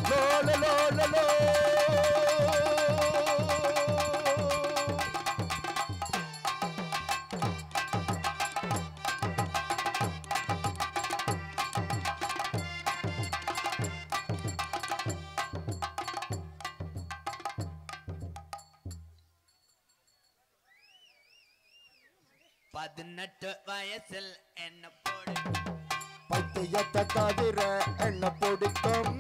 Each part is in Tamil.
Low low low low. பதினெட்டு வயசில் என்ன போடு பைத்தியத்தை தவிர என்ன பிடிக்கும்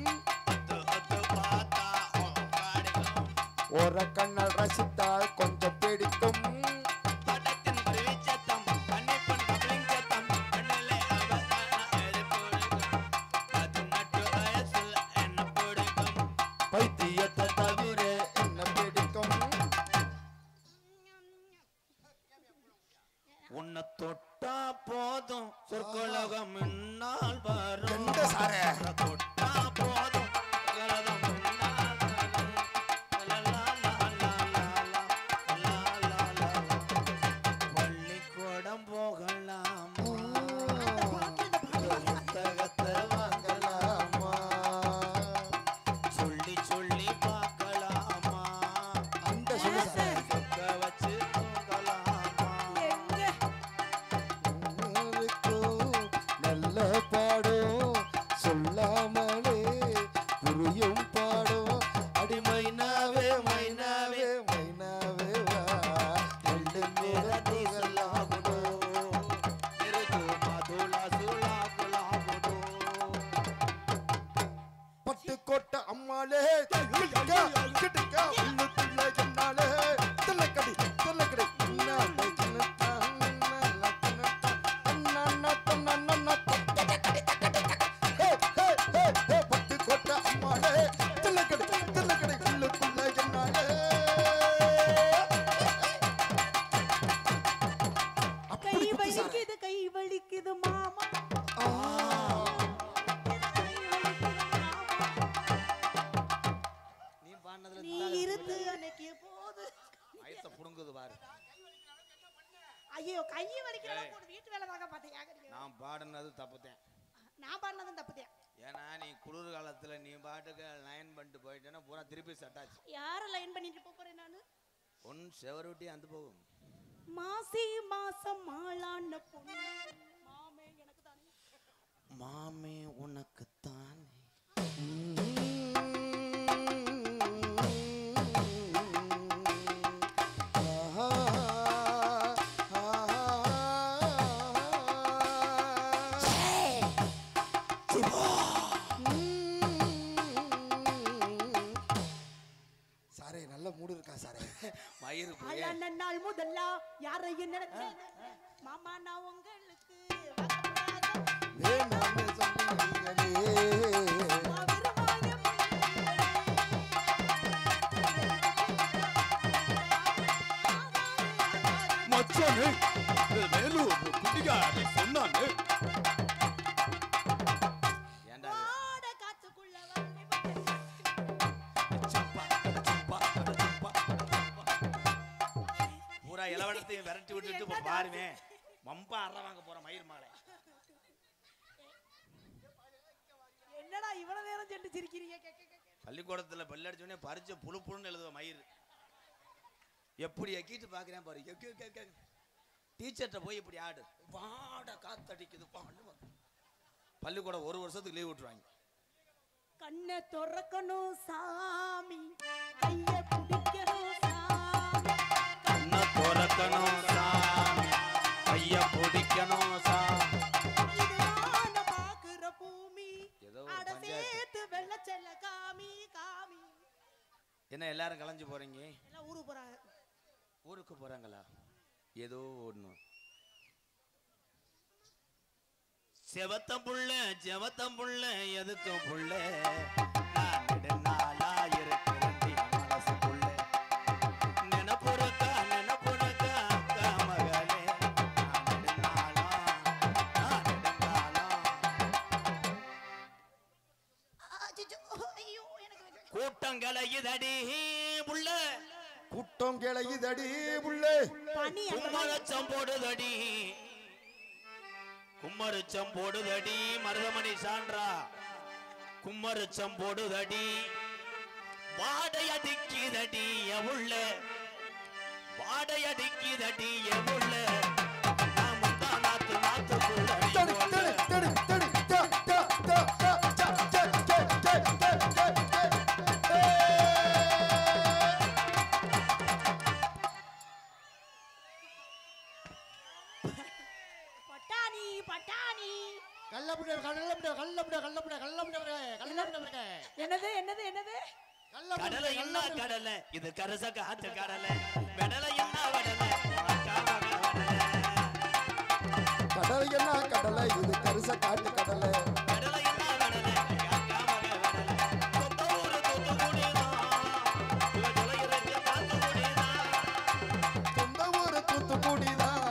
ஒரு கண்ணல் ரசித்தால் கொஞ்சம் பிடிக்கும் பைத்தியத்தை தவிர என்ன பிடிக்கும் உன்னை தொட்டா போதும் சொற்கொலகம் முன்னால் வரும் சாரே தொட்டா போதும் பள்ளிக்கூடம் போகலாம் புத்தகத்தை வாங்கலாமா சொல்லி சொல்லி பார்க்கலாமா அந்த சொல்லு வச்சு நல்ல பாடும் சொல்லாமலே புரியும் பாடும் அடி மைனாவே மைனாவே மைனாவே வா ரெண்டு நேரத்தை பட்டுக்கோட்டை அம்மாளே உள்ளுக்குள்ள என்னாலே தொல்லைக்கடி தொல்லைக்கடி பட்டுக்கோட்டை அம்மாளே தொல்லைக்கடி தொல்லைக்கடி உள்ளுக்குள்ள என்னாலே கை வலிக்குது கை வலிக்குது மாமா நீ இருந்து அன்னைக்கு போது வயசை புடுங்குது பாரு ஐயோ கை வலிக்கிறத போடு வீட்டு வேலை பார்க்க பார்த்தேன் நான் பாடுனது தப்புதேன் நான் பாடுனதும் தப்புதேன் ஏன்னா நீ குளிர் காலத்துல நீ பாட்டுக்கு லைன் பண்ணிட்டு போயிட்டேன்னா பூரா திருப்பி சட்டாச்சு யார லைன் பண்ணிட்டு போறேன் நானு ஒன் செவருட்டி அந்த போகும் மாசி மாசம் மாளான பொண்ணு மாமே எனக்கு தானே மாமே உனக்கு தானே சாரே நல்ல மூடு இருக்கா சாரே மயிறு அழான நாள் முதல்ல யாரையும் நினைச்சேன் மாமா நான் உங்களுக்கு வேண்டாமே சொன்னீங்களே மச்சானே வேலூர் குட்டிகாரி சொன்னானே ஏண்டா காத்துக்குள்ள பூரா இளவடத்தையும் விரட்டி விட்டுட்டு இப்ப பாருவேன் மம்பா அற வாங்க போற மயிர் மாலை என்னடா இவ்வளவு நேரம் சென்று சிரிக்கிறீங்க பள்ளிக்கூடத்துல பல்லடிச்சோடனே பறிச்ச புழு புழுன்னு எழுதுவ மயிர் எப்படி எக்கிட்டு பாக்குறேன் பாரு டீச்சர்கிட்ட போய் இப்படி ஆடு வாட காத்தடிக்குது பள்ளிக்கூடம் ஒரு வருஷத்துக்கு லீவ் விட்டுருவாங்க கண்ணை திறக்கணும் சாமி கைய பிடிக்கணும் சாமி கண்ணை திறக்கணும் சாமி கைய பிடிக்கணும் சாமி இதுதான் பாக்குற பூமி ஏதோ அட சேர்த்து வெள்ளச்செல்ல காமி காமி என்ன எல்லாரும் கலைஞ்சு போறீங்க எல்லாம் ஊருக்கு போறாங்க ஊருக்கு போறாங்களா ஏதோ ஒண்ணு செவத்தம் புள்ள எதுக்கு புள்ள நாளா இருக்கிறேன் மனசுக்குள்ள நினப்புறக்கா மகளே கூட்டம் கலையுதடி புள்ள கூட்டம் கிளையுதடி புள்ளே கும்மரச்சம் போடுதடி கும்மரச்சம் போடுதடி மருதமணி சான்றா கும்மரிச்சம் போடுதடி வாடை அடிக்குதடி எவுள்ள வாடை அடிக்குதடி எவுள்ள என்னது என்னது என்னது கடலை என்ன கடலை இது கரச காத்து கடலை கடலை என்ன கடலை கடலை என்ன கடலை இது கரிச காட்டு கடலை கடலை என்ன கடலை சொந்த ஊரு தூத்துக்குடிதான்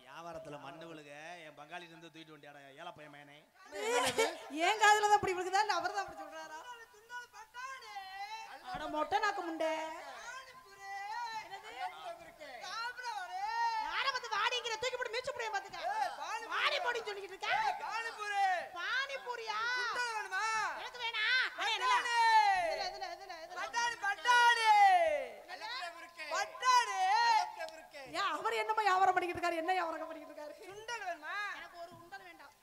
வியாபாரத்துல மண்ணு விழுக என் பங்காளி இருந்து தூக்கிட்டு வண்டியாடா ஏழை பையன் மேனே ஏன் காதுல தான் அப்படி விழுகுதா இல்ல அவர் தான் அப்படி சொல்றாரா அட மொட்டை நாக்கு முண்டை யார வந்து வாடிங்கிற தூக்கி போட்டு மீச்சு புடிய பாத்துக்க வாடி போடி சொல்லிட்டு இருக்க பானிபூரியா எனக்கு வேணா ஏன் அவர் என்னமா வியாபாரம் பண்ணிக்கிட்டு இருக்காரு என்ன வியாபாரம் பண்ணிக்கிட்டு இருக்காரு சுண்டல் வேணுமா எனக்கு ஒரு உண்டல் வேண்டாம்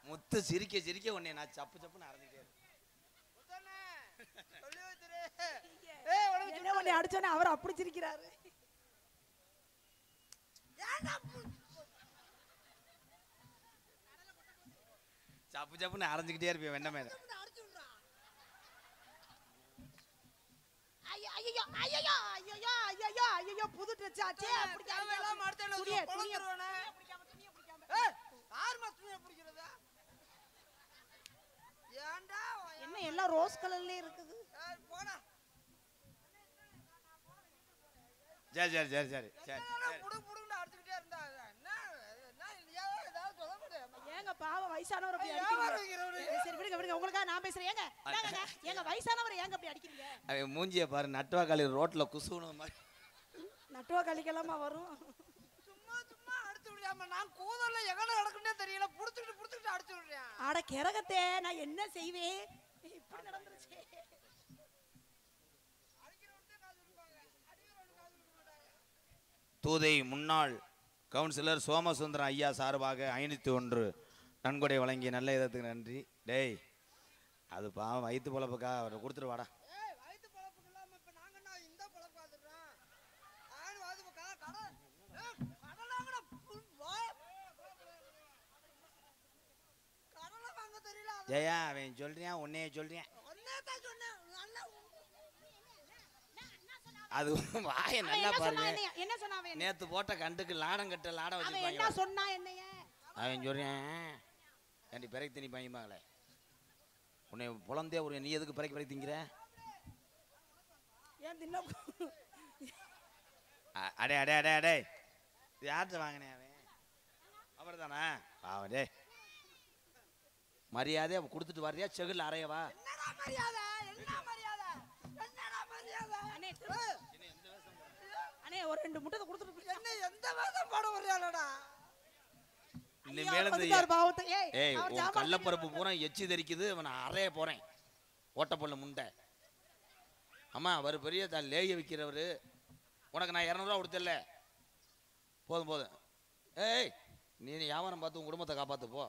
முத்து சிரிக்க சிரிக்க உன்னை நான் சப்பு சப்புன்னு அரைஞ்சிட்டே என்ன பண்ணி அடிச்சோன்னே அவர் அப்படி சிரிக்கிறாரு சப்பு சப்புன்னு அரைஞ்சிக்கிட்டே இருப்பேன் வெண்ண மேல ஐயோ புது ட்ரெஸ் ஆச்சே அப்படி எல்லாம் மார்த்தல பொளந்துறவனே யார் மாத்துறிய பிடிக்கிறதா ஏண்டா என்ன எல்லாம் ரோஸ் கலர்ல இருக்குது போடா சரி சரி சரி சரி சரி புடு புடுன்னு அடிச்சிட்டே இருந்தா என்ன ஏதாவது சொல்ல முடியாது ஏங்க பாவம் வயசானவரை போய் அடிக்கிறீங்க சரி விடுங்க விடுங்க உங்களுக்காக நான் பேசுறேன் ஏங்க ஏங்க வயசானவரை ஏங்க அப்படி அடிக்கிறீங்க அவன் மூஞ்சிய பாரு நட்டுவா காலி ரோட்ல குசுன மாதிரி நட்டுவா காலிக்கலாமா வரும் சும்மா சும்மா அடிச்சு விடுறாம நான் கூதல்ல எங்கன நடக்குன்னே தெரியல புடிச்சிட்டு அடிச்சு விடுறேன் அட கிரகத்தே நான் என்ன செய்வேன் இப்படி நடந்துருச்சு தூதை முன்னாள் கவுன்சிலர் சோமசுந்தரம் ஐயா சார்பாக 501 நன்கொடை வழங்கிய நல்ல இதத்துக்கு நன்றி. டேய் அது பாவம் வயிற்று பொழப்புக்கா அவரை கொடுத்துட்டு வாடா. ஜெயா அவன் சொல்றியான் உன்னைய சொல்றியான் அது வாய நல்லா பாருங்க. என்ன சொன்னாவே நேத்து போட்ட கண்டுக்கு லாடம் கட்ட லாடம் வச்சிருப்பாங்க. என்ன சொன்னா என்னைய அவன் சொல்றேன் ஏண்டி பிறகு திணி பாயுமாங்களே உன்னை புலந்தே ஒரு நீ எதுக்கு பிறகு திங்கிற ஏன் தின்ன அடே அடே அடே அடே இது யார்கிட்ட வாங்கினே அவன் அவர் தானே அவன் டே மரியாதை கொடுத்துட்டு வர்றியா செகுல அறையவா அண்ணே ஒரு 2 முட்டை கொடுத்துட்டு என்ன எந்த வேதம் பாட வர்றியாலடா இனிமேல ஏய் உன் கள்ளப்பருப்பு பூரா எச்சி தெரிக்குது அவனை அறைய போறேன் ஓட்டப்பொல்ல முண்டை. அம்மா அவர் பெரிய லேய விற்கிறவரு உனக்கு நான் 200 ரூபா கொடுத்தல போதும் போதும். ஏய் நீ வியாபாரம் பார்த்து உன் குடும்பத்தை காப்பாத்து போ.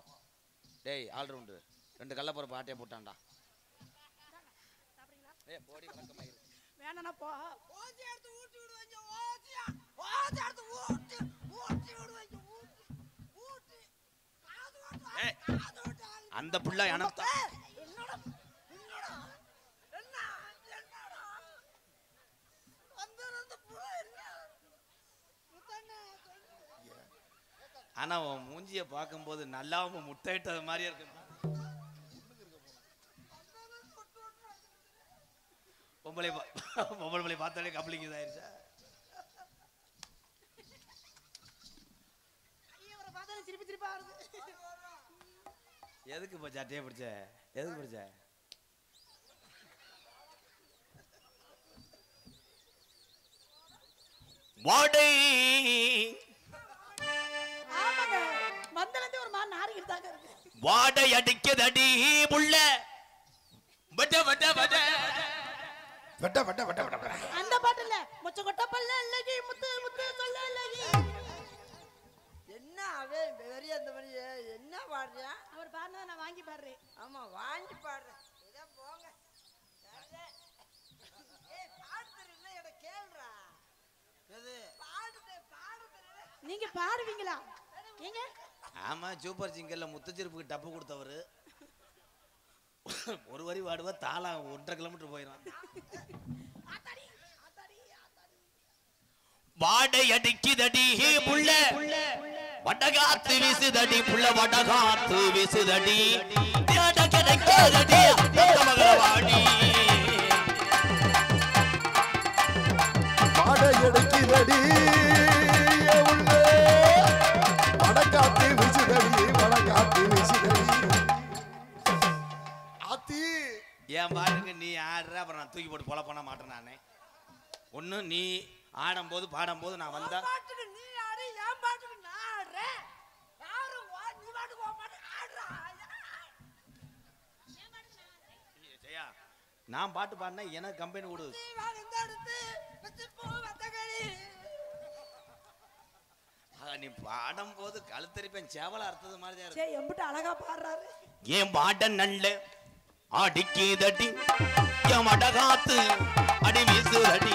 டேய் ஆல்ரவுண்டு 2 கள்ளப்பருப்பு ஆட்டையை போட்டான்டா. ஏய் போடி வணக்கமாயிரு வேணானா போ ஓசி எடுத்து ஊட்டி விடுவீங்க ஓசியா ஓசி எடுத்து ஊட்டி விடுவீங்க ஊட்டி அந்த புள்ள அனந்தா என்னடா என்னடா அந்த புள்ள என்ன ஆனா உன் மூஞ்சிய பார்க்கும்போது நல்லாவும் முட்டையிட்டது மாதிரியே இருக்கு. பொம்பளை பார்த்தாலே கப்ளிங் இதாயிருச்சா எதுக்கு இப்போ சட்டையை பிடிச்ச எதுக்கு பிடிச்ச வாடை மந்தலந்து ஒரு மாதிரி நாரிக்கிட்டு தாங்க இருக்கு வாடை அடிக்குதடி புள்ள வட வட வட வெட்ட வெட்ட வெட்ட வெட்ட. அந்த பாட்டு இல்ல முச்ச கொட்ட பல்ல இல்லகி முத்து முத்து சொல்ல இல்லகி. என்ன அவன் வெறிய அந்த மாதிரி என்ன பாடுறியா? அவர் பாடுனத நான் வாங்கி பாடுறேன். ஆமா வாங்கி பாடுறேன். இத போங்க. ஏய் பாடு தெரியல எட கேளுடா. எது? பாடு தெரியல. நீங்க பாடுவீங்களா? ஏங்க? ஆமா சூப்பர் சிங்கர்ல முத்துச்சிருப்புக்கு டப்பு கொடுத்தவரு ஒரு வரி பாடுவா தாளா 1.5 கிலோமீட்டர் போயிடும். வாடை அடிக்குதடி புள்ள வடகாத்து வீசுதடி புள்ள வடகாத்து வீசுதடி கிடைக்காதடி மகளவாடி வாடை அடிக்குதடி உள்ள வடகாத்து வீசுதடி வடகாத்து வீசுதடி. ஆத்தி என் பாட்டுக்கு நீ ஆடுற அப்புறம் நான் தூக்கி போட்டு பொல பண்ண மாட்டேன். நானே ஒண்ணு நீ ஆடும்போது பாடும்போது நான் வந்தா பாட்டுக்கு நீ ஆடு என் பாட்டுக்கு நான் ஆடுறேன். யாரும் வா நீ பாட்டுக்கு வா பாட்டு ஆடுறா. ஜெயா நான் பாட்டு பாடினா எனக்கு கம்பெனி கொடு. நீ வா இந்த அடுத்து வெச்சு போ வத்தகளி. நீ பாடும்போது கழுத்தரிப்பேன் சேவல அறுத்தது மாதிரி தான் இருக்கு. சே எம்பிட்டு அழகா பாடுறாரு. ஏன் பாட நல்ல அடிக்குதடி என் வடகாத்து அடி வீசுதடி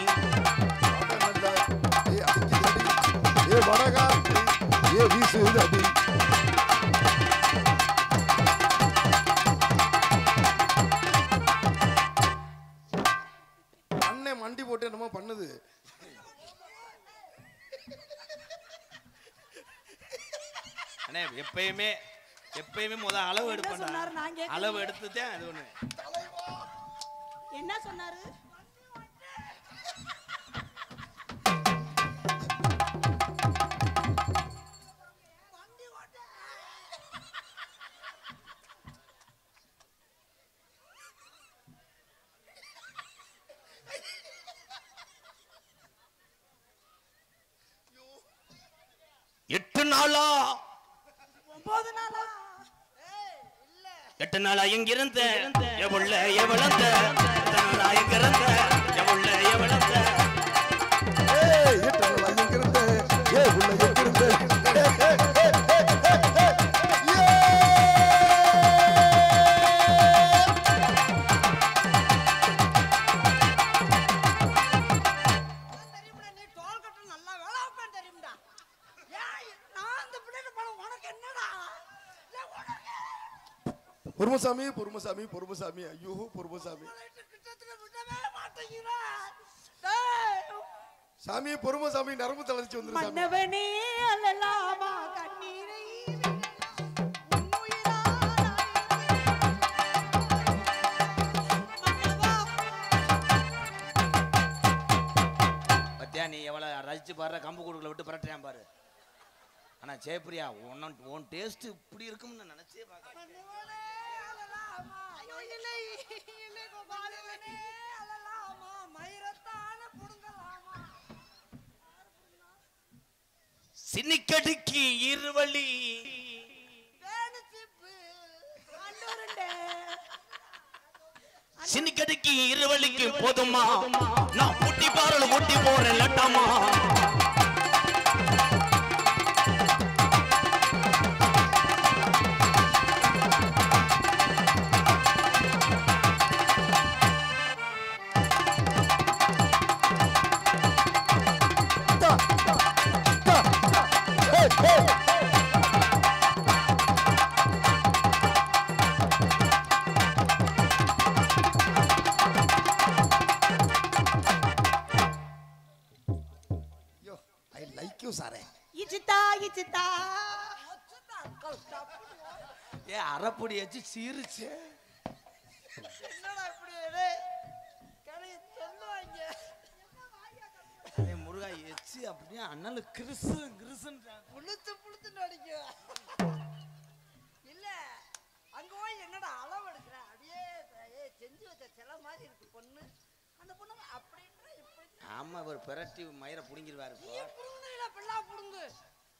ஏ வடகாத்து ஏ வீசுதடி. அண்ணே மண்டி போட்டு என்னமோ பண்ணுது. அண்ணே எப்பயுமே முத அளவு எடுப்பேன். சொன்னாரு நான் கேட்கலையே. அளவு எடுத்துட்டேன். அது ஒண்ணு என்ன சொன்னாரு? எட்டு நாளா 9 நாளா? 8 நாளா எங்கிருந்த எவ்வள எவ்வளந்த 8 நாளா எங்கிருந்த எவ்வள எவ்வளந்த ஏய் எட்டல எங்கிருந்த ஏ உள்ள எங்கிருந்த தெரியும்டா நீ டோல் கட்ட நல்லா வேலை வைப்பேன் தெரியும்டா. ஏன் நான் அந்த பிள்ளைல பணம் உனக்கு என்னடா? ஏய் உனக்கு பொறுமசாமி பொறுமசாமி பொறுமசாமி ஐயோ பொறுமசாமி கிட்டத்துல விடவே மாட்டேங்கிறா. டேய் சாமி பொறுமசாமி நரம்பு தளர்ச்சி வந்துரு சாமி. மன்னவனே அல்லலாமா கண்ணீரை உன்னுயிரா பத்தியா நீ எவ்வளவு ரசிச்சு பாடுற கம்பு கூடுகளை விட்டு பரட்டுறேன் பாரு. ஆனா ஜெயப்பிரியா உன் டேஸ்ட் இப்படி இருக்கும்னு நினைச்சே பார்க்க. மன்னவனே அலலாமா இல்லை இல்லை கோபாலனே அலலாமா மயிரத்தான புடுங்கலாமா. சின்னிக்கடுக்கி இருவழி வேணுச்சிப்பு ஆண்டவரண்டே. சின்னிக்கடுக்கி இருவழிக்கு போதுமா நான் முட்டி பாரல் முட்டி போறேன் லட்டமா. ஐயோ ஐ லைக் யூ சாரே. இச்சித்தா இச்சித்தா ஒச்சுதா அக்கல் தப்பு. ஏ அரைப்பொடி வச்சு சீரிச்சு என்னடா இப்படி டேய் கலை சொல்லுவாங்க. முருகா எச்சு அப்படியே அண்ணல கிறிசு கிறிசுன்றான். புளுத்து அடிக்கும். இல்ல அங்க போய் என்னடா அளவு எடுக்கிற அப்படியே செஞ்சு வச்ச சில மாதிரி இருக்கு பொண்ணு. அந்த பொண்ணு அப்படின்ற இப்படி ஆமா இவர் பிரட்டி மயிரை புடுங்கிடுவாரு. புடுங்குல பிள்ளா புடுங்கு.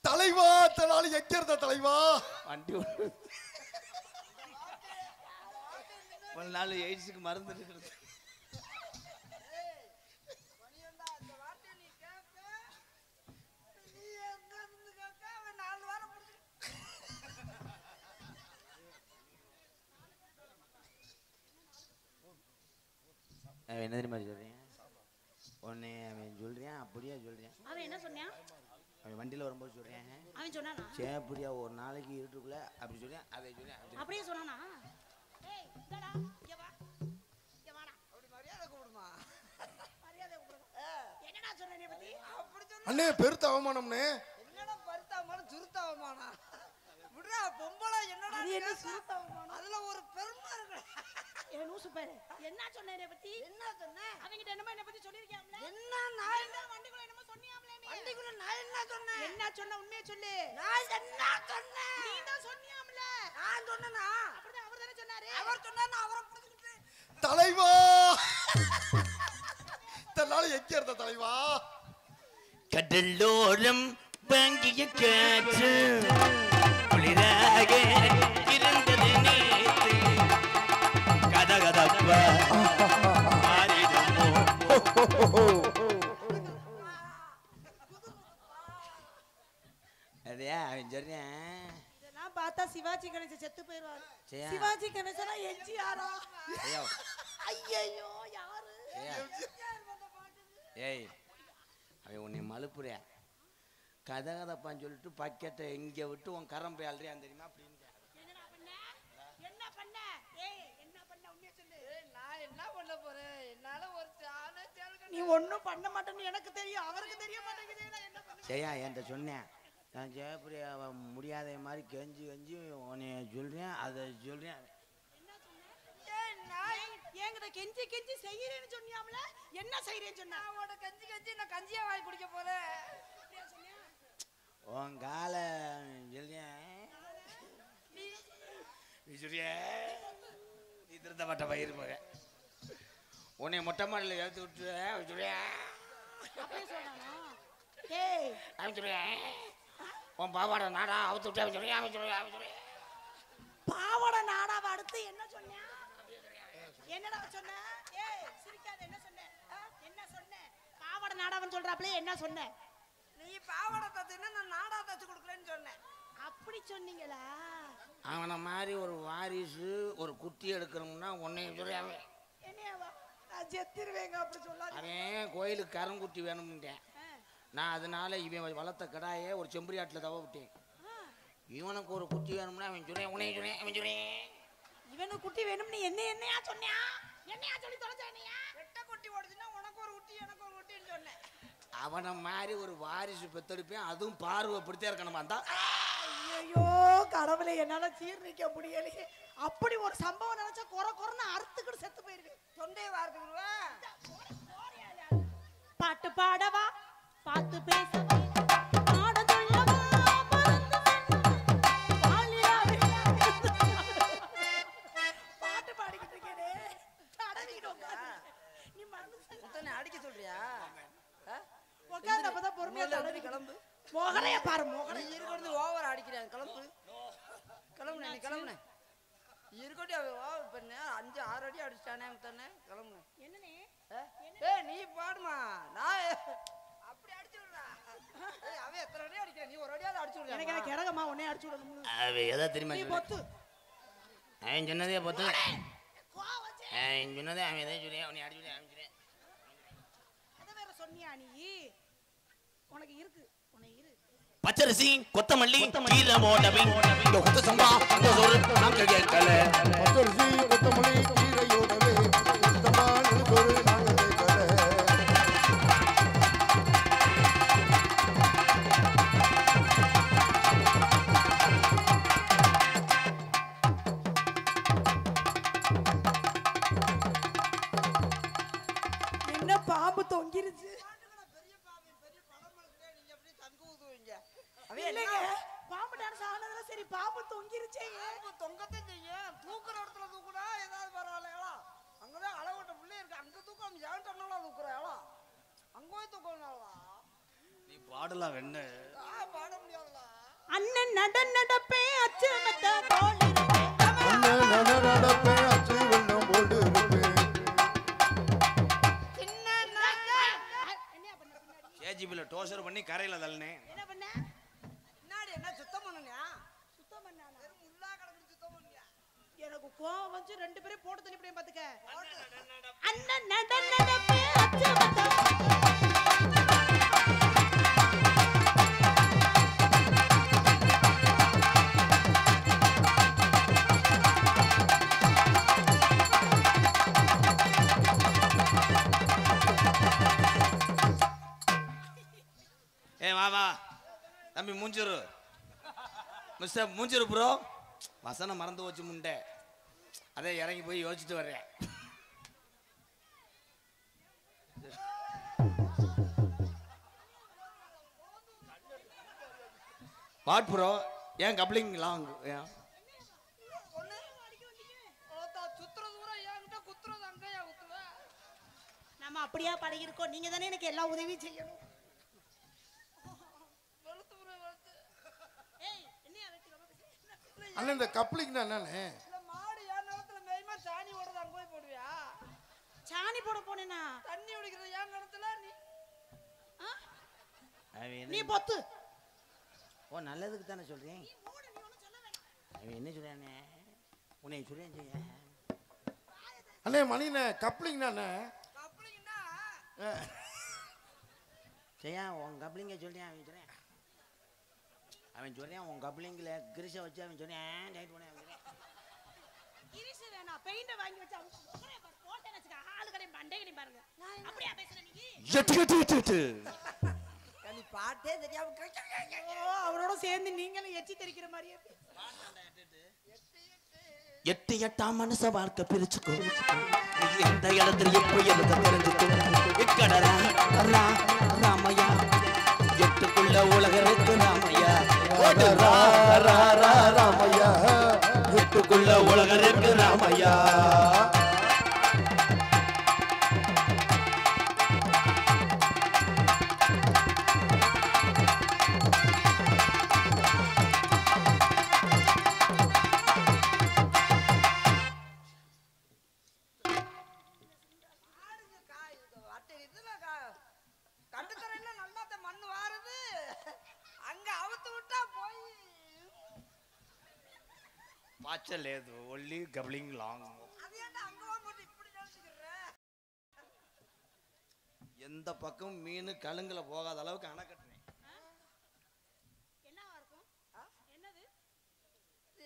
தலைவா தலாலி எங்க இருந்த தலைவா வண்டி ஒரு நாள் எய்ட்ஸுக்கு மருந்து இருக்கிறது. அவன் என்ன தெரியுமா சொல்றேன்? உன்னை அவன் சொல்றேன், அப்படியே சொல்றேன். அவன் என்ன சொன்னான்? அவன் வண்டியில வரும்போது சொல்றேன், அவன் சொன்னானா? சேப்படியா ஒரு நாளைக்கு இருட்டுக்குள்ள அப்படி சொல்றேன், அதை சொல்றேன். அப்படியே சொன்னானா? ஏய் இங்கடா, இங்க வா. இங்க வாடா. அப்படி மரியாதை கூப்பிடுமா? மரியாதை கூப்பிடுங்க. என்னடா சொன்ன நீ பத்தி? அப்படி சொன்ன. அண்ணே பெருத்த அவமானம்னே. என்னடா பருத்தாவமானம் சுருத்தாவமானா? விடுறா பொம்பளை என்னடா? அது என்ன சுருத்தாவமானம்? அதுல ஒரு பெருமை இருக்கு. ஏ லூசு பேரு. என்ன சொன்ன நீ பத்தி? என்ன சொன்ன? அவங்கிட்ட என்னமோ என்ன பத்தி சொல்லிருக்கியாம்ல? என்ன நான் என்ன வண்டிக்குள்ள என்னமோ சொன்னியாம்ல நீ? வண்டிக்குள்ள நான் என்ன சொன்னேன்? என்ன சொன்ன உண்மையை சொல்லு. நான் என்ன சொன்னேன்? நீ தான் சொன்னியாம்ல. நான் சொன்னேனா? அப்படிதான் அவர் தானே சொன்னாரு. அவர் சொன்னாரு அவரை புடிச்சிட்டு தலைவா தன்னால எங்க இருந்த தலைவா? கடலோரம் வாங்கிய காற்று குளிராக இருந்தது நேற்று. கதகதப்பா மாறிடுமோ? அதையா அவன் சொல்றேன். இதெல்லாம் பார்த்தா சிவாஜி கணேசன் செத்து போயிருவாரு. சரியா? சிவாஜி கணேசனா எம்ஜிஆரா? ஐயோ, ஐயோ யாரு? ஐயா. ஏய் அவன் உன்னை மலுப்புறியா? கதகதப்பான்னு சொல்லிட்டு பக்கெட்டை இங்கே விட்டு உன் கரம் போய் அல்றியான் தெரியுமா? அப்படின்னு என்னடா பண்ண? என்ன பண்ண? ஏய் என்ன பண்ண உண்மையை சொல்லு. நான் என்ன பண்ண போறேன்? என்னால ஒரு சாண சேல்க நீ ஒண்ணும் பண்ண மாட்டேன்னு எனக்கு தெரியும். அவருக்கு தெரிய மாட்டேங்குது. நான் என்ன பண்ண? சரியா என்கிட்ட சொன்னேன். நான் ஜெயப்பிரியா முடியாத மாதிரி கெஞ்சி கெஞ்சி உன்னை சொல்கிறேன், அதை சொல்கிறேன். என்ன சொன்ன? ஏய் நான் என்கிட்ட கெஞ்சி கெஞ்சி செய்யறேன்னு சொன்னியாம்ல? என்ன செய்யறேன்னு சொன்னா? நான் உட கஞ்சி கஞ்சி நான் கஞ்சியா வாங்கி குடிக்க போறேன். அப்படியே சொன்னியா? உன் காலை சொல்கிறேன். நீ சொல்றிய நீ திருத்தப்பட்ட பயிர் போக உன்னை மொட்டை மாடல எடுத்து விட்டு சொல்றியா? அப்படியே சொன்னானா? ஏய் அவன் சொல்றேன் உன் பாவாடை நாடா அவுத்து விட்டு அவன் சொல்றியா? அவன் சொல்றியா? அவன் சொல்றியா? பாவாடை நாடாவை அடுத்து என்ன சொன்ன? என்னடா சொன்ன? ஏய் சிரிக்காத. என்ன சொன்ன? என்ன சொன்ன? பாவாடை நாடாவன்னு சொல்றாப்ல என்ன சொன்ன? நீ பாவாடை தச்சுன்னா நான் நாடா தச்சு கொடுக்குறேன்னு சொன்னேன். அப்படி சொன்னீங்களா? அவனை மாதிரி ஒரு வாரிசு ஒரு குட்டி எடுக்கணும்னா உன்னையும் சொல்றியா? என்னையாவா? நான் செத்துருவேங்க அப்படி சொல்லாதீங்க. அவன் கோயிலுக்கு கரங்குட்டி வேணும்ட்டேன். நான் அதனால இவன் வளர்த்த கடாயை ஒரு செம்பரியாட்டில் தவ விட்டேன். இவனுக்கு ஒரு குட்டி வேணும்னா அவன் சொல்றேன் உன்னையும் சொல்றேன். அவன் சொல்றேன் இவனுக்கு குட்டி வேணும்னு என்னையா சொன்னியா? என்னையா சொல்லி தொலைச்ச என்னையா? வெட்ட குட்டி ஓடுச்சுன்னா உனக்கு ஒரு குட்டி எனக்கு ஒரு குட்டின்னு சொன்னேன். அவனை மாதிரி ஒரு வாரிசு பெத்தெடுப்பேன், அதுவும் பார்வைப்படுத்தே இருக்கணுமா? தான் ஐயோ கடவுளை என்னால சீர்ணிக்க முடியலையே. அப்படி ஒரு சம்பவம் நினைச்சா கொரன்னு அறுத்துக்கிட்டு செத்து போயிருவேன். தொண்டையை வார்த்துக்குருவேன். பாட்டு பாடவா, பாத்து பேசவா, பாட சொல்லவா, மறந்து பாட்டு பாடிக்கிட்டு இருக்கேனே. தடவிக்கிட்டு உட்காரு. நீ மறந்து அடிக்க சொல்றியா? உட்காந்து அப்பதான் பொறுமையா தடவி கிளம்பு. மோகனைய பாரு. மோகனை நீ இருக்கிறது ஓவர் அடிக்கிறேன். கிளம்பு கிளம்புனே. நீ கிளம்புனே இருக்கட்டி அவ ஓவர் பண்ண 5-6 அடி அடிச்சிட்டானே தானே. கிளம்புனே. என்னனே? ஏய் நீ பாடுமா? நான் அப்படி அடிச்சு விடுறா. ஏய் அவ எத்தனை அடி அடிக்கிறா? நீ ஒரு அடியாவது அடிச்சு விடுறா. எனக்கு கிறகமா உன்னை அடிச்சு விடணும். அவன் எதை தெரியுமா? நீ பொத்து. அவன் சொன்னதே பொத்து. கோவச்சே. அவன் சொன்னதே அவன் எதை சொல்லியா? அவனை அடிச்சு விட அவன் சொல்றேன். அத வேற சொன்னியா நீ? உனக்கு இருக்கு. உனக்கு இரு. பச்சரிசி கொத்தமல்லி கீரை மோடவி இந்த கொத்து சம்பா இந்த சோறு நாங்க கேட்கல. பச்சரிசி கொத்தமல்லி கீரையோடவே சுத்தமான ஒரு நாங்க கேட்கல. என்ன பாம்பு தொங்கிருச்சு? பெரிய பாவி பெரிய படம் எடுக்கறே. நீங்க அப்படியே தங்க ஊதுவீங்க. அவ இல்லைங்க, பாம்பு டான்ஸ் ஆனதுல சரி பாம்பு தொங்கிருச்சே. தொங்கத்தை செய்ய தூக்குற இடத்துல தூக்குனா ஏதாவது பரவாயில்லையா? அங்கதான் அளவுட்ட பிள்ளை இருக்கு. அங்க தூக்கம் ஏன் டன்னால தூக்குறாளா? அங்க போய் தூக்கணும்னா நீ பாடலாம் என்ன? பாட முடியாதுல. அண்ணன் நடப்பே அச்சு மத்த போல் இருப்பே. அண்ணன் நடப்பே அச்சு வெள்ளம் க்ளோசர் பண்ணி கரையில தள்ளினேன். என்ன பண்ண? முன்னாடி என்ன சுத்தம் பண்ணுனியா? சுத்தம் பண்ணானா? வெறும் முள்ளா கிடக்குது சுத்தம் பண்ணியா? எனக்கு கோவம் வந்து 2 பேரும் போட்டு தள்ளி போய் பாத்துக்க. அண்ணன் நட நடப்பே அச்சமத்தா. வா வா தம்பி மூஞ்சிரு மிஸ்டர் மூஞ்சிரு ப்ரோ. வசனம் மறந்து வச்சு முண்டை அதே இறங்கி போய் யோசிச்சுட்டு வர்றேன். வாட் ப்ரோ ஏன் கப்ளிங் லாங் ஏன் சுத்துறது கூட ஏன்கிட்ட குத்துறது அங்கேயா குத்துவ? நம்ம அப்படியே பழகிருக்கோம். நீங்க தானே எனக்கு எல்லா உதவியும் செய்யணும். அண்ணன் இந்த கப்ளிங்னா என்னண்ணே? இந்த மாடு என் நிலத்துல மேய்மா சாணி ஓடுறது அங்க போய் போடுவியா? சாணி போட போனேனா? தண்ணி குடிக்கிறது என் நிலத்துல நீ பொத்து. ஓ நல்லதுக்கு தானே சொல்றேன். அவன் என்ன சொல்றானே உன்னை சொல்றேன். அண்ணே மணிண்ணே கப்ளிங்னா என்ன? கப்ளிங்னா செய்யா உன் கப்ளிங்க சொல்றேன். அவன் சொல்றேன் உன் கப்ளிங்கில் கிரிசை வச்சு அவன் சொல்றேன் டைட் பண்ண கிரிசு வேணா பெயிண்ட வாங்கி வச்சு போட்டேன்னு வச்சுக்க ஆளு கடை மண்டை கடை பாருங்க. அப்படியே பேசுற நீ? நீ பாட்டே தெரியாம அவரோட சேர்ந்து நீங்களும் எச்சி தெரிக்கிற மாதிரியே. 8 8 மனுஷ வாழ்க்கை பிரிச்சுக்கோ. எந்த இடத்துல எப்போ எனக்கு தெரிஞ்சுக்கோ. இக்கடரா ராமையா 8க்குள்ள உலகம் இருக்கு ராமையா. ராமையா 8க்குள்ள உலகம் இருக்கு ராமையா. கட்டுத்தரையில நல்லா மண்ணு வாருது. அங்க அவுத்து விட்டா போய் பாய்ச்சல் లేదు ஒன்லி கப்ளிங் லாங். அது ஏன்டா அங்க போட்டு இப்படி நினைச்சுக்கிற? எந்த பக்கம் மீன் கழுங்குல போகாத அளவுக்கு அணை கட்டினேன். என்னவா இருக்கும்? என்னது?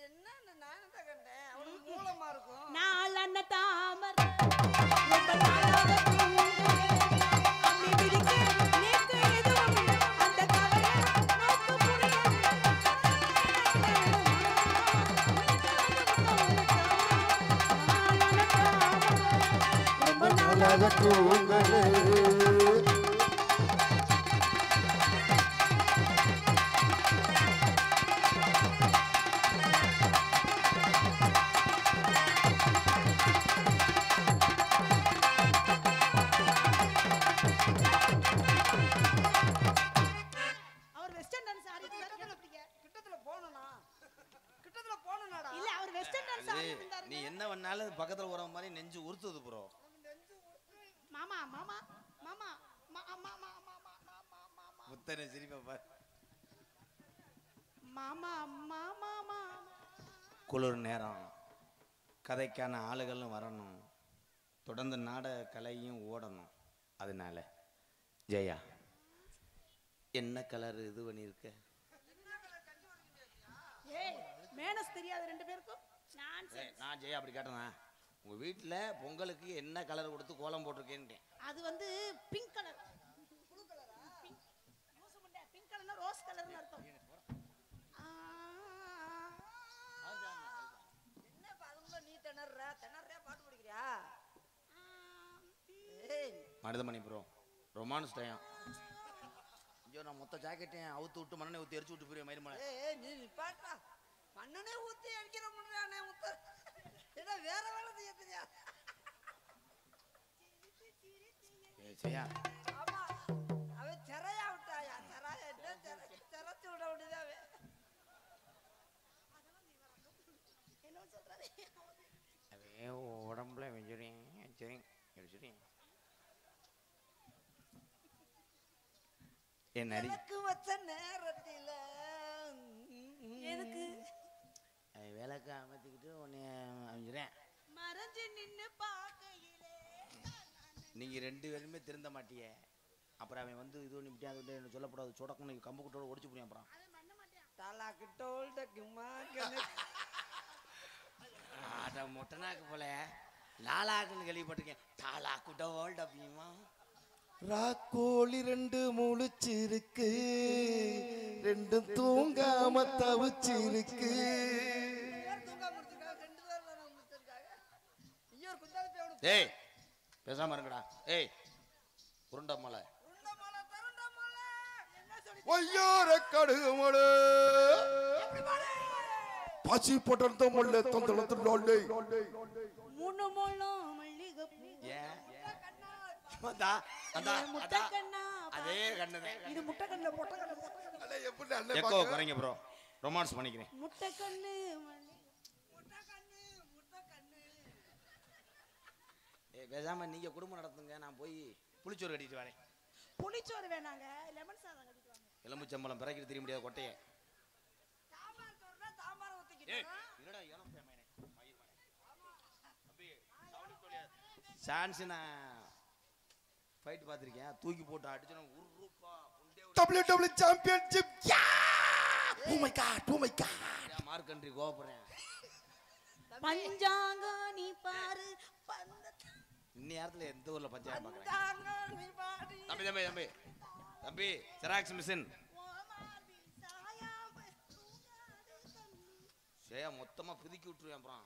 என்னன்னு நான் தான் கண்டேன். அவனுக்கு மூலமா இருக்கும். நாள் அண்ண தாமர் ரொம்ப நாளாக அம்மி பிடிக்க நேக்கு எதுவும் அந்த கவலை நோக்கு புரியும். ரொம்ப நாளாக தூங்கலே அவர் வெஸ்டர்ன் டான்ஸ் ஆடிட்டு இருந்தாரு. கிட்டத்துல போனனா? கிட்டத்துல போனனாடா? இல்ல அவர் வெஸ்டர்ன் டான்ஸ் ஆடிட்டு இருந்தாரு. நீ என்ன பண்ணாலும் பக்கத்துல போற மாதிரி நெஞ்சு உறுத்துது ப்ரோ. மாமா மாமா மாமா மாமா மாமா மாமா முத்தனை சிரிப்பா பாரு. மாமா மாமா மாமா குளிர் நேரம் கதைக்கான ஆளுகளும் வரணும். தொடர்ந்து நாடக கலையும் ஓடணும். அதனால ஜெயா என்ன கலர் இது பண்ணியிருக்க? ஏய் மேனஸ் தெரியாது 2 பேருக்கும். நான் ஜெயா அப்படி கேட்டேனா? உங்க வீட்டுல பொங்கலுக்கு என்ன கலர் கொடுத்து கோலம் போட்டிருக்கேன்ட்டேன். அது வந்து பிங்க் கலர். ப்ளூ கலரா? பிங்க். ரோஸ் முண்டை பிங்க் கலர்னா ரோஸ் கலர்னு அர்த்தம். என்ன அதுக்குள்ள நீ திணறற பாட்டு பிடிக்கிறியா? ஏய் மருதமணி ப்ரோ ரொமான்ஸ் டைம். ஐயோ நான் மொத்த ஜாக்கெட்டையும் அவுத்து விட்டு மண்ணை ஊற்றி எரிச்சு விட்டு போய் மயிறு மலை. ஏய் நீ பாட்டா மண்ணனே ஊத்தி அடிக்கிற முன்னானே முத்த. என்ன வேற வேலை செய்ய தெரியா? ஜெயா ஆமா அவன் செரையா விட்டாயா? செராயா என்ன செரச்சு விட வேண்டியதாவே. என்ன சொல்றாரு? அதே உடம்புல வெஞ்சுறேன் சரி சரி. என் நரி வச்ச நேரத்தில எதுக்கு விளக்க அமைத்துக்கிட்டு உன்னை அமைஞ்சிறேன். மறைஞ்சு நின்னு பார்க்கையிலே நீங்க 2 பேருமே திருந்த மாட்டியே. அப்புறம் அவன் வந்து இது ஒன்று இப்படி அது என்ன சொல்லப்படாது சொடக்குன்னு கம்பு குட்டோட ஒடிச்சு போடுவேன். அப்புறம் அட மொட்டனாக்கு போல லாலாக்குன்னு கேள்விப்பட்டிருக்கேன். தாலா குட்டோல்ட் அப்படியுமா ராக்கோழி 2 முழிச்சிருக்கு, 2 தூங்காம தவிச்சிருக்கு. ஏய் பேசாம இருங்கடா. ஏய் உருண்டமலை ஒய்யோர கடுகுமடு பசி போட்டு முள்ள தொந்தளத்துள்ளே மூணு முள்ளும் மல்லிகைப்பூ ஏன் முட்டை கண்ணா அதே கண்ணுதான். இது முட்டை கண்ணுல பொட்டை அட எப்படி அண்ணே எக்கோ குறைங்க ப்ரோ. ரொமான்ஸ் பண்ணிக்கிறேன். முட்டை கண்ணு பேசாம நீங்க குடும்பம் நடத்துங்க. நான் போய் புளிச்சோறு கட்டிட்டு வரேன். புளிச்சோறு வேணாங்க, லெமன் சாதம் கட்டிட்டு வாங்க. எலும்புச்சம்பளம் பிறக்கிட்டு தெரிய முடியாத கொட்டையை. சான்ஸ் நான் ஃபைட் பார்த்துருக்கேன். தூக்கி போட்டு அடிச்சோம் உருப்பா WWE championship. Oh my God, oh my God. மார்க் கண்ட்ரி கோபப்படுறேன். பஞ்சாங்க நீ பாரு இன்ன நேரத்தில் எந்த ஊர்ல பஞ்சாயம் பார்க்குறேன். தம்பி தம்பி தம்பி தம்பி ஜெராக்ஸ் மிஷின் சேயா மொத்தமா பிதுக்கி விட்டுருவேன். அப்புறம்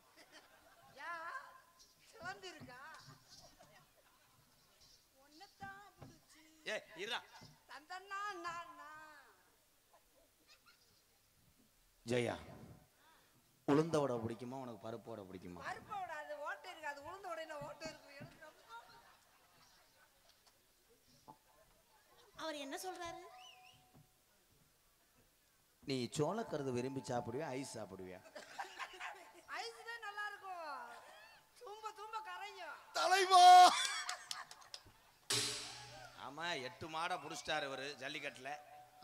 ஏ இருடா ஜெயா, உளுந்த வடை பிடிக்குமா உனக்கு பருப்பு வடை பிடிக்குமா? பருப்பு வடை அது ஓட்டை இருக்கு, அது உளுந்த வடையில ஓட்டை இருக்கு. அவர் என்ன சொல்றாரு? நீ சோளக்கருது விரும்பி சாப்பிடுவியா ஐஸ் சாப்பிடுவியா? ஐஸ் தான் நல்லா இருக்கும், தூம்ப தூம்ப கரையும். தலைவா ஆமா 8 மாடை புடிச்சிட்டாரு இவரு ஜல்லிக்கட்டுல.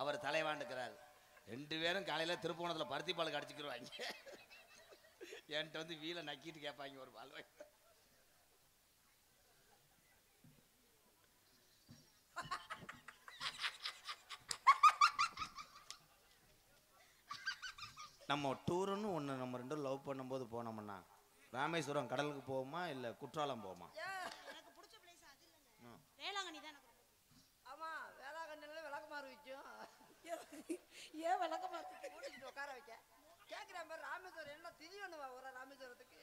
அவர் தலைவாண்டுக்கிறாரு. 2 பேரும் காலையில திருப்போணத்துல பருத்தி பால் கடிச்சுக்கிடுவாங்க. என்கிட்ட வந்து வீல நக்கிட்டு கேட்பாங்க ஒரு பால். நம்ம டூருன்னு ஒன்று நம்ம 2 லவ் பண்ணும்போது போனோம்னா ராமேஸ்வரம் கடலுக்கு போவோமா இல்லை குற்றாலம் போவோமா? எனக்கு பிடிச்ச பிளேஸ் அது இல்லங்க, வேளாங்கண்ணி தான் எனக்கு. ஆமா வேளாங்கண்ணில விளக்குமாறு வைக்கும். ஏன் விளக்கமா இருக்கு? கூட்டிட்டு உட்கார வைக்க கேட்குறேன் பாரு. ராமேஸ்வரம் என்ன திதி பண்ணுவா ஒரு ராமேஸ்வரத்துக்கு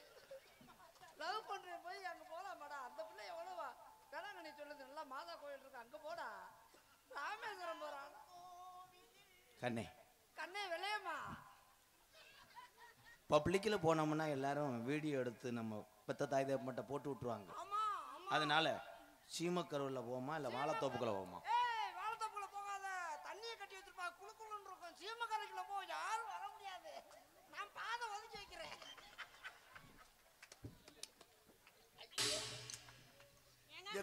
லவ் பண்றேன் போய் அங்க போலாமாடா? அந்த பிள்ளை எவ்வளவா வேளாங்கண்ணி சொல்லுது, நல்லா மாதா கோயில் இருக்கு அங்க போடா. ராமேஸ்வரம் போறான் கண்ணே கண்ணே விளையமா. பப்ளிக்கில் போனோம்னா எல்லாரும் வீடியோ எடுத்து நம்ம பெத்த தாய் தேப்பட்ட போட்டு விட்டுருவாங்க. ஆமா அதனால சீமக்கருவில் போவோமா இல்லை வாழைத்தோப்புக்குள்ள போவோமா? ஏய் வாழைத்தோப்புல போகாத, தண்ணியை கட்டி வச்சிருப்பா குளு குளுன்னு இருக்கும். சீமக்கரைக்குள்ள போ, யாரும் வர முடியாது. நான் பாதை ஒதுக்கி வைக்கிறேன்.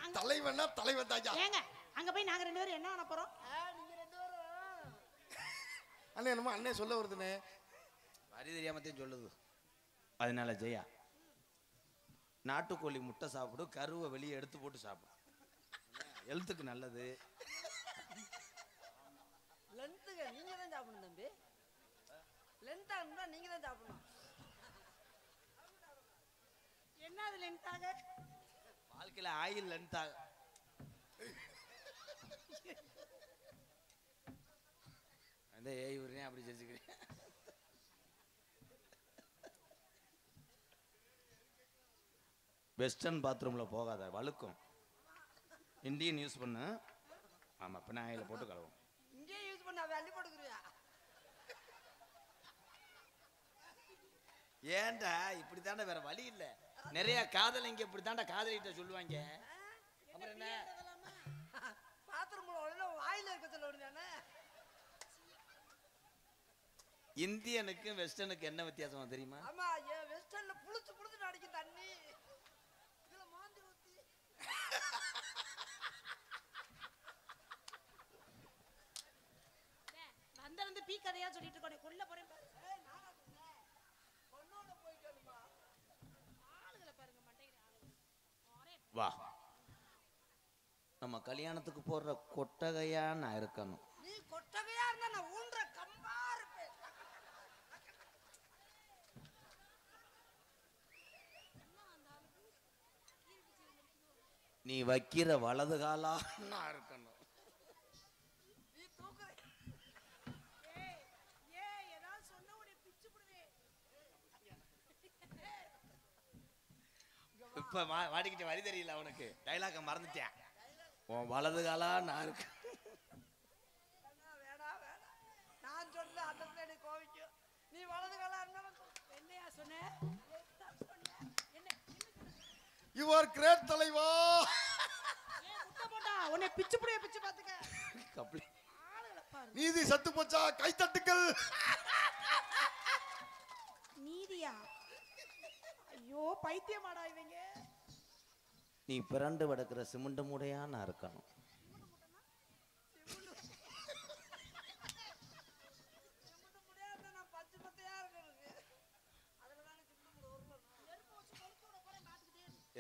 என் தலைவன்னா தலைவன் தாயா. ஏங்க அங்க போய் நாங்க 2 பேரும் என்ன பண்ண போறோம்? நீங்க 2 பேரும் அண்ணே என்னமோ அண்ணே சொல்ல வருதுனே. வரி தெரியாமத்தையும் சொல்லுது. அதனால ஜெயா நாட்டுக்கோழி முட்டை சாப்பிடு, கருவை வெளியே எடுத்து போட்டு சாப்பிடு, ஹெல்த்துக்கு நல்லது. லென்த்துங்க நீங்க தான் சாப்பிடணும் தம்பி. லென்த்தா இருந்தா நீங்க தான் சாப்பிடணும். என்ன அது லென்த்தாக? வாழ்க்கையில ஆயில் லென்த்தாக அந்த ஏய் உடனே அப்படி செஞ்சுக்கிறேன். வெஸ்டர்ன் பாத்ரூம்ல போகாத, வழுக்கும். இந்தியன் யூஸ் பண்ணு. ஆமா பினாயில போட்டு கழுவும். இங்கே யூஸ் பண்ண அள்ளி போட்டுக்கிறியா? ஏன்டா இப்படி தாண்டா, வேற வழி இல்ல. நிறைய காதலிங்க இப்படி தாண்டா காதலிட்ட சொல்லுவாங்க. அப்புறம் என்ன பாத்ரூம்ல உடனே வாயில இருக்க சொல்ல வேண்டியதானே? இந்தியனுக்கும் வெஸ்டர்னுக்கு என்ன வித்தியாசம் தெரியுமா? ஆமா வெஸ்டர்ன்ல புளிச்சு புளிச்சு அடிக்கும் தண்ணி. இதுல மாந்தி ஊத்தி வா. நம்ம கல்யாணத்துக்கு போடுற கொட்டகையா நான் இருக்கணும். நீ கொட்டகையா இருந்தா நான் ஊன்ற கம்பா இருப்பேன். நீ வைக்கிற வலது காலா நான் இருக்கணும். நீ தூக்குற. ஏதாவது சொன்ன உடனே பிச்சு புடுவே. இப்ப வாடிக்கிட்ட வரி தெரியல அவனுக்கு. டைலாக மறந்துட்டேன். உன் வலது காலா நான் இருக்கு. வேணா நான் சொல்ல அந்த பிள்ளை கோவிக்கும். நீ வலது காலா இருந்தாலும் என்னையா சொன்ன? யூ ஆர் கிரேட் தலைவா. முட்டை போட்டா உன்னை பிச்சு புடிய பிச்சு பாத்துக்க. கப்ளி. நீதி சத்து போச்சா? கை தட்டுங்கள். நீதியா? ஐயோ பைத்தியமாடா இவங்க. நீ பிறண்டு வடக்கிற சிமெண்ட் மூடையா நான் இருக்கணும்.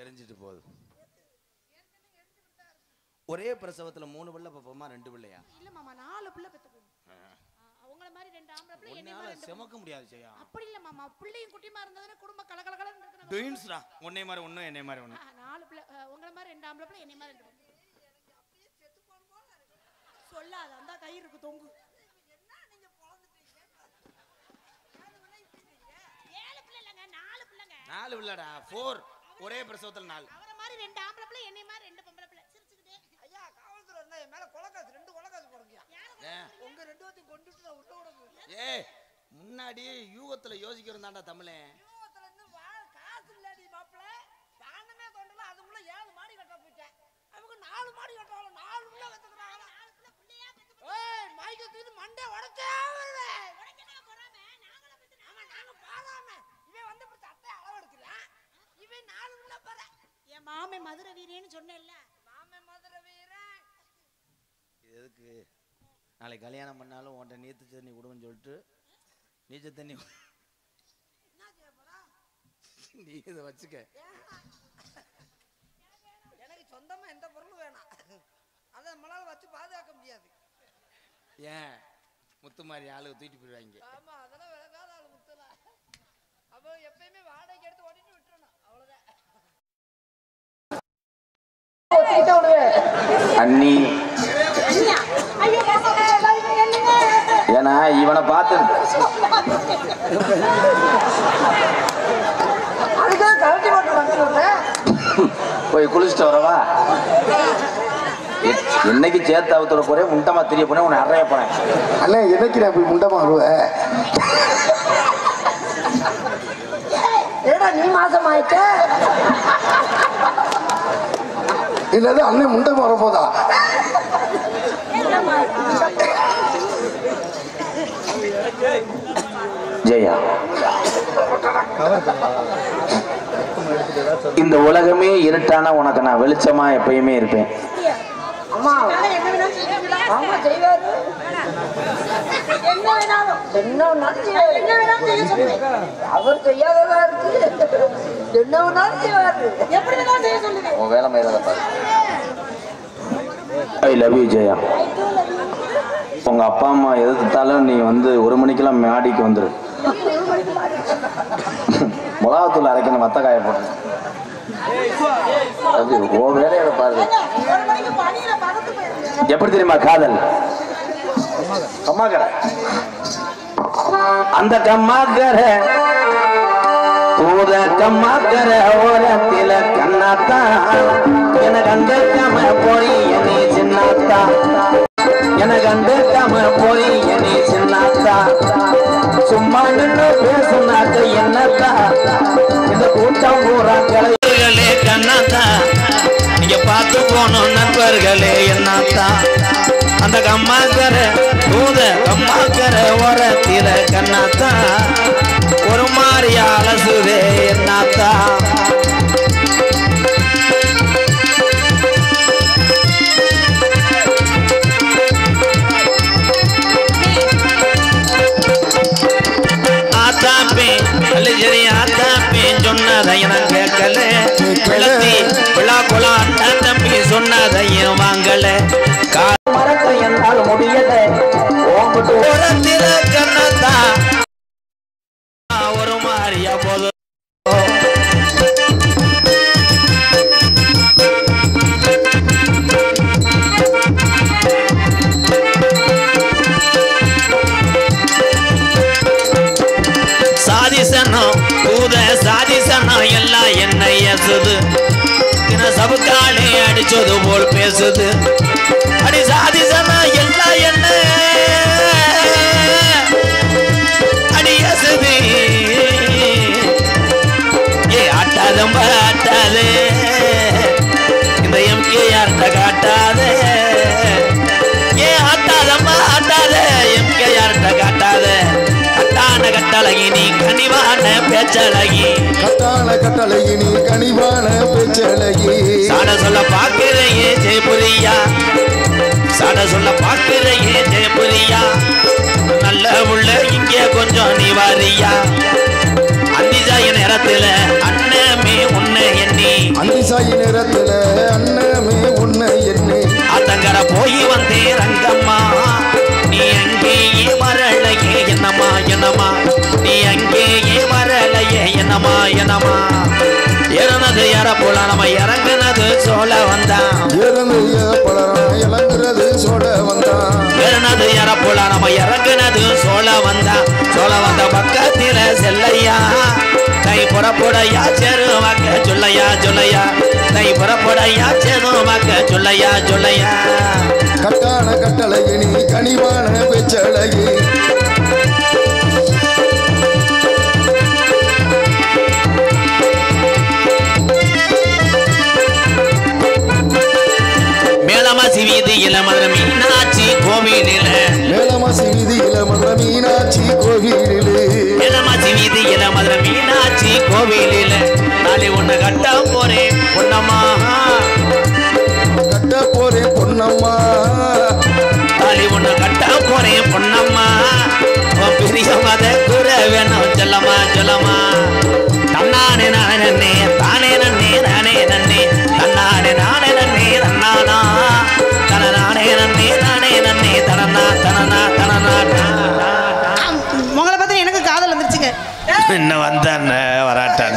எரிஞ்சிட்டு போகுது. ஒரே பிரசவத்துல 3 பிள்ளை பாப்போமா 2 பிள்ளையா? இல்ல மாமா 4 பிள்ளை பெத்துக்கோங்க. அவங்கள மாதிரி 2 ஆம்பளை பிள்ளை என்ன மாதிரி 2. செமக்க முடியாது செய்யா. அப்படி இல்ல மாமா, பிள்ளையும் குட்டிமா இருந்ததுன்னா குடும்பம் கலகலகலன்னு இருக்கணும். ட்வின்ஸ்டா. உன்னை மாதிரி ஒண்ணு என்னை மாதிரி ஒண்ணு. 4 பிள்ளை உங்கள மாதிரி 2 ஆம்பளை பிள்ளை என்ன மாதிரி 2. சொல்லாத அந்த கை இருக்கு தொங்கு. என்ன நீங்க பொளந்துட்டீங்க? 7 பிள்ளை இல்லங்க 4 பிள்ளைங்க. 4 பிள்ளைடா. 4 ஒரே பிரசவத்துல 4. அவர மாதிரி 2 ஆம்பளை பிள்ளை என்ன மாதிரி 2 பொம்பளை பிள்ளை. சிரிச்சுக்கிட்டே. ஐயா காவல்துறை இருந்தா என் மேல கொலகாசு 2 கொலகாசு போடுங்கயா. உங்க 2 பேத்தையும் கொண்டுட்டு நான் உள்ள விடுங்க. ஏய் முன்னாடி யூகத்துல யோசிக்கிறோம் தான்டா தமிழே. யூகத்துல இருந்து காசு இல்லடி மாப்பிள்ள. பானமே தோண்டல அதுக்குள்ள 7 மாடி கட்ட போயிட்டேன். அவங்க 4 மாடி கட்டறாங்க. 4 உள்ள வெத்துறாங்க. 4 பிள்ளையா பெத்து. ஏய் மைக்க தூக்கி மண்டை உடைச்சே வருவே. உடைக்கவே போறாம நாங்கள பெத்து. ஆமா நாங்க பாராம. இவன் வந்து இப்படி சட்டை அளவு எடுக்கறான். இவன் 4 உள்ள போற. என் மாமே மதுரை வீரேன்னு சொன்னேன்ல. மாமே மதுரை வீரன். எதுக்கு நாளைக்கு கல்யாணம் பண்ணாலும் உன்ட்ட நீத்து தண்ணி விடுவேன்னு சொல்லிட்டு நீச்ச தண்ணி என்ன செய்ய போறா? நீ இதை வச்சுக்க. எனக்கு சொந்தமா எந்த பொருளும் வேணாம். அதை நம்மளால வச்சு பாதுகாக்க முடியாது. ஏன் முத்து மாதிரி ஆளுக்கு தூக்கிட்டு போயிடுவாங்க. ஆமா அதெல்லாம் விளங்காத ஆளு முத்தல. அப்போ எப்பயுமே வாடகைக்கு எடுத்து ஓட்டிட்டு விட்டுறணும். அவ்வளவுதான். அண்ணி ஏன்னா இவனை பார்த்து அதுதான் கரண்டி போட்டு வந்துடுறேன். போய் குளிச்சுட்டு வரவா? என்னைக்கு சேர்த்து அவுத்துட போறேன் முண்டமா தெரிய போறேன் உன்னை அறைய போறேன். அண்ணே என்னைக்கு நான் போய் முண்டமா வருவேன்? ஏடா நீ மாசம் ஆயிட்ட? என்னது அண்ணன் முண்டமா வரப்போதா? ஜெயா இந்த உலகமே இருட்டானா உனக்கு நான் வெளிச்சமா எப்பயுமே இருப்பேன். அம்மா ஆமா செய்வாரு. என்ன வேணாலும் அவர் செய்யாததா இருக்கு. என்ன வேணாலும் செய்வாரு. எப்படி வேணாலும் செய்ய சொல்லுங்க. உன் வேலை மேல பாரு. I love you Jaya. உங்க அப்பா அம்மா எதிர்த்தாலும் நீ வந்து 1 மணிக்கெல்லாம் மாடிக்கு வந்துரு. மிளகாத்தூள் அரைக்கணும் மத்த காய போட்டு. உன் வேலையோட பாரு. எப்படி தெரியுமா காதல்? கம்மாக்கரை அந்த கம்மாக்கரை தூத கம்மாக்கரை ஓரத்தில கண்ணாத்தா என கண்டுக்காம போய் என்னை சின்னாத்தா என கண்டுக்காம போய் என்னை சின்னாத்தா சும்மா நின்று பேசுனாக்க என்னத்தா இந்த கூட்டம் பூரா கிளைகளே கண்ணாத்தா நீங்க பார்த்து போனோம் நண்பர்களே என்னத்தா அந்த கம்மாக்கரை தூத கம்மாக்கரை ஓரத்தில கண்ணாத்தா ஒரு மாதிரி அலசுதே என்னத்தா சொன்னதை நான் கேட்கல விழா குலா சொன்னதையும் வாங்கல மறக்க என்னால் முடியல கண்ணத்தா ஒரு மாதிரியா போதும் சாதிசனம் பூத சாதிசனம் எல்லாம் என்ன ஏசுது சபுக்காலே அடிச்சது போல் பேசுது அடி சாதிசனம் எல்லாம் என்ன அடி ஏசுது ஏ ஆட்டாதம்ப ஆட்டாதே இந்த எம்கேஆர்ட்ட காட்டாதே ஏ ஆட்டாதம்ப ஆட்டாதே எம்கேஆர்ட்ட காட்டாதே கட்டான கட்டழகி நீ கனிவான பேச்சழகி கட்டான கட்டழகி நீ கனிவான பேச்சழகி சாட சொல்ல பாக்குறையே ஜெயபுரியா சாட சொல்ல பாக்குறையே ஜெயபுரியா நல்ல உள்ள இங்கே கொஞ்சம் நீ வாரியா அந்திசாய நேரத்துல அண்ணமே உன்னை எண்ணி அந்திசாய நேரத்துல அண்ணமே உன்னை எண்ணி ஆத்தங்கர போய் வந்தே ரங்கம்மா நீ அங்கேயே வரலையே என்னமா என்னமா நீ அங்கேயே வரலையே என்னமா என்னமா இறந்தது யார போல நம்ம இறங்குனது சோழ வந்தான் இறங்குறது சோழ வந்தான் இறந்தது யார போல நம்ம இறங்குனது சோழ வந்தான் சோழ வந்த பக்கத்தில செல்லையா கை புறப்படையா செருவாக்க சொல்லையா சொல்லையா கை புறப்படையா செருவாக்க சொல்லையா சொல்லையா கட்டான கட்டழகி நீ கனிவான பேச்சழகி மேலமாசி வீதியில மதுரை மீனாட்சி கோவிலில மேலமாசி வீதியில மதுரை மீனாட்சி கோவிலில மேலமாசி வீதியில மதுரை மீனாட்சி கோவிலில நாளை உன்னை கட்ட போறேன் பொன்னம்மா கட்ட போறேன் பொன்னம்மா நாளை உன்னை கட்ட போறேன் பொன்னம்மா பெரிய மத கூற வேணும் சொல்லம்மா சொல்லம்மா தன்னானே நானே நன்னே தானே நன்னே நானே நன்னே தன்னானே நானே நன்னே தன்னானா தனநானே நன்னே நானே நன்னே தனனா தனனா தனனா உங்களை பத்தி எனக்கு காதல் வந்துருச்சுங்க இன்னும் வந்தான வராட்டான்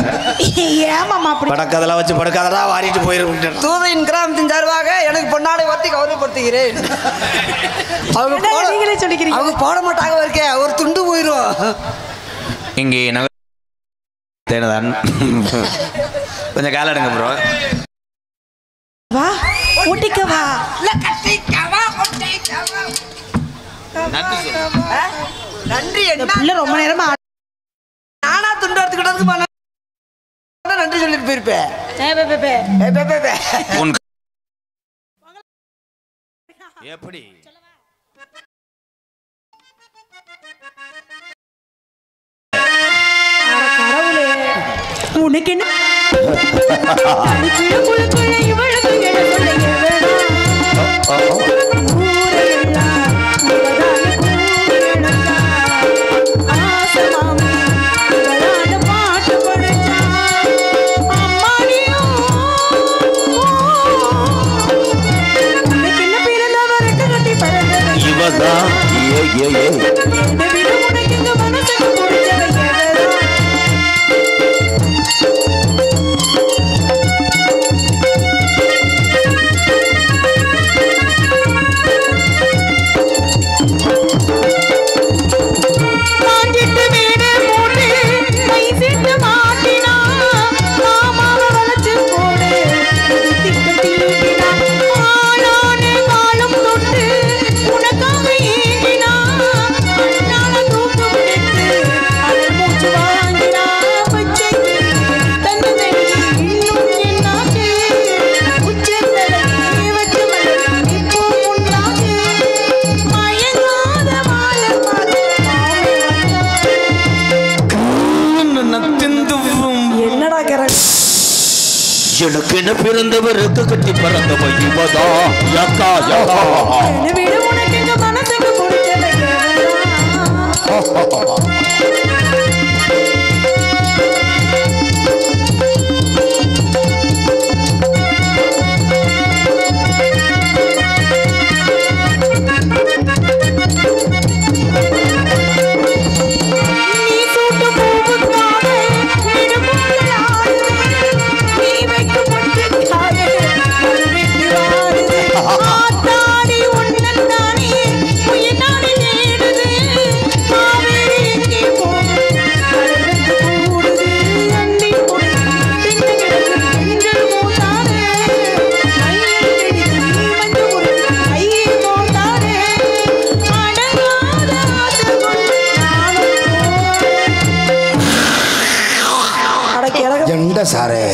ஏமாமா அப்படி படக்கதெல்லாம் வச்சு படுக்காதடா வாரிட்டு போயிருக்கேன் தூதையின் கிராமத்தின் சார்பாக எனக்கு பொன்னாடை வார்த்தை கௌரவப்படுத்துகிறேன் நீங்களே சொல்லிக்கிறீங்க அவங்க போட மாட்டாங்க இருக்கே ஒரு துண்டு போயிரும் இங்கே தேனதான் கொஞ்சம் கால எடுங்க ப்ரோ வா ஊட்டிக்க வா நன்றி பிள்ளை ரொம்ப நேரமா நானா துண்டு எடுத்துக்கிட்டதுக்கு நன்றி சொல்லிட்டு போயிருப்பேன் எப்படி கடவுளே உனக்கு என்ன இவதான் எனக்கு என்ன பிறந்தவருக்கு கட்டி பறந்த இவதா யக்கா யக்கா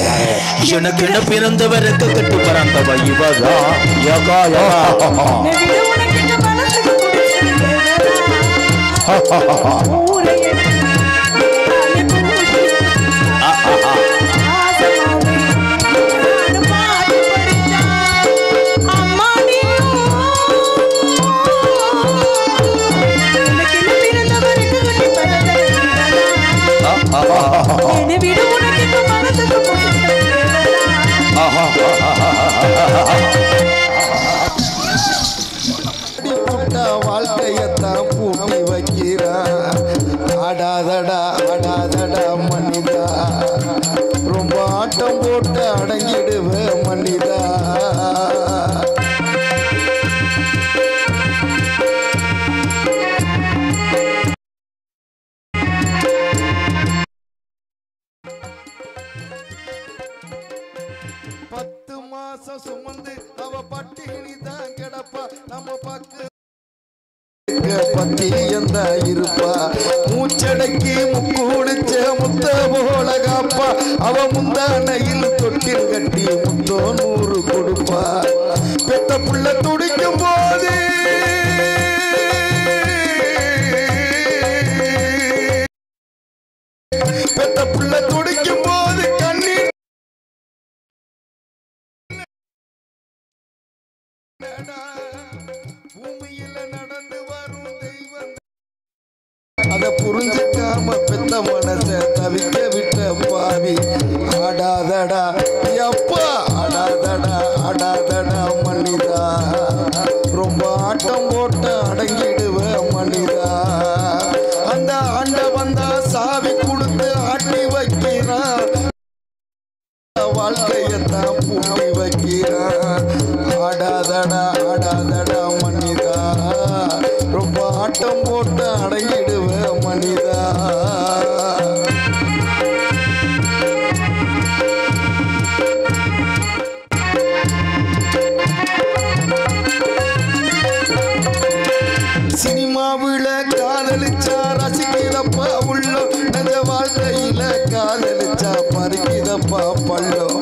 யாரு எனக்கு என்ன பிறந்தவருக்கு கட்டு பிறந்தவ இவதான் வாழ்க்கையத்தான் பூட்டி வைக்கிறான் ஆடாதடா ஆடாதடா மனிதா ரொம்ப ஆட்டம் போட்டு அடங்கிடுவ மனிதா சுமந்து அவ பட்டினி தான் கிடப்பா நம்ம பக்கு பத்தி எந்த இருப்பா மூச்சடக்கி முக்குடிச்ச முத்த போல காப்பா அவ முந்தானையில் தொட்டில் கட்டி முத்தோ 100 கொடுப்பா பெத்த புள்ள துடிக்கும் போது பெத்த புள்ள துடிக்கும் போது கண்ணீர் பூமியில நடந்து வரும் தெய்வம் அத புரிஞ்சுக்காம பெத்த மனச தவிக்க விட்ட பாவி ஆடாதடா அப்பா ஆடாதடா ஆடாதடா மனிதா ரொம்ப ஆட்டம் போட்டு அடங்கிடுவ மனிதா அந்த ஆண்ட வந்தா சாவி கொடுத்து ஆட்டி வைக்கிறான் வாழ்க்கையத்தான் பூட்டி வைக்கிறான் ஆடாதடா ஆடாதடா மனிதா ரொம்ப ஆட்டம் போட்டு அடங்கிடுவ மனிதா சினிமாவில காதலிச்சா ரசிக்கிறப்பா உள்ள நெஜ வாழ்க்கையில காதலிச்சா பறிக்கிறப்பா பள்ளம்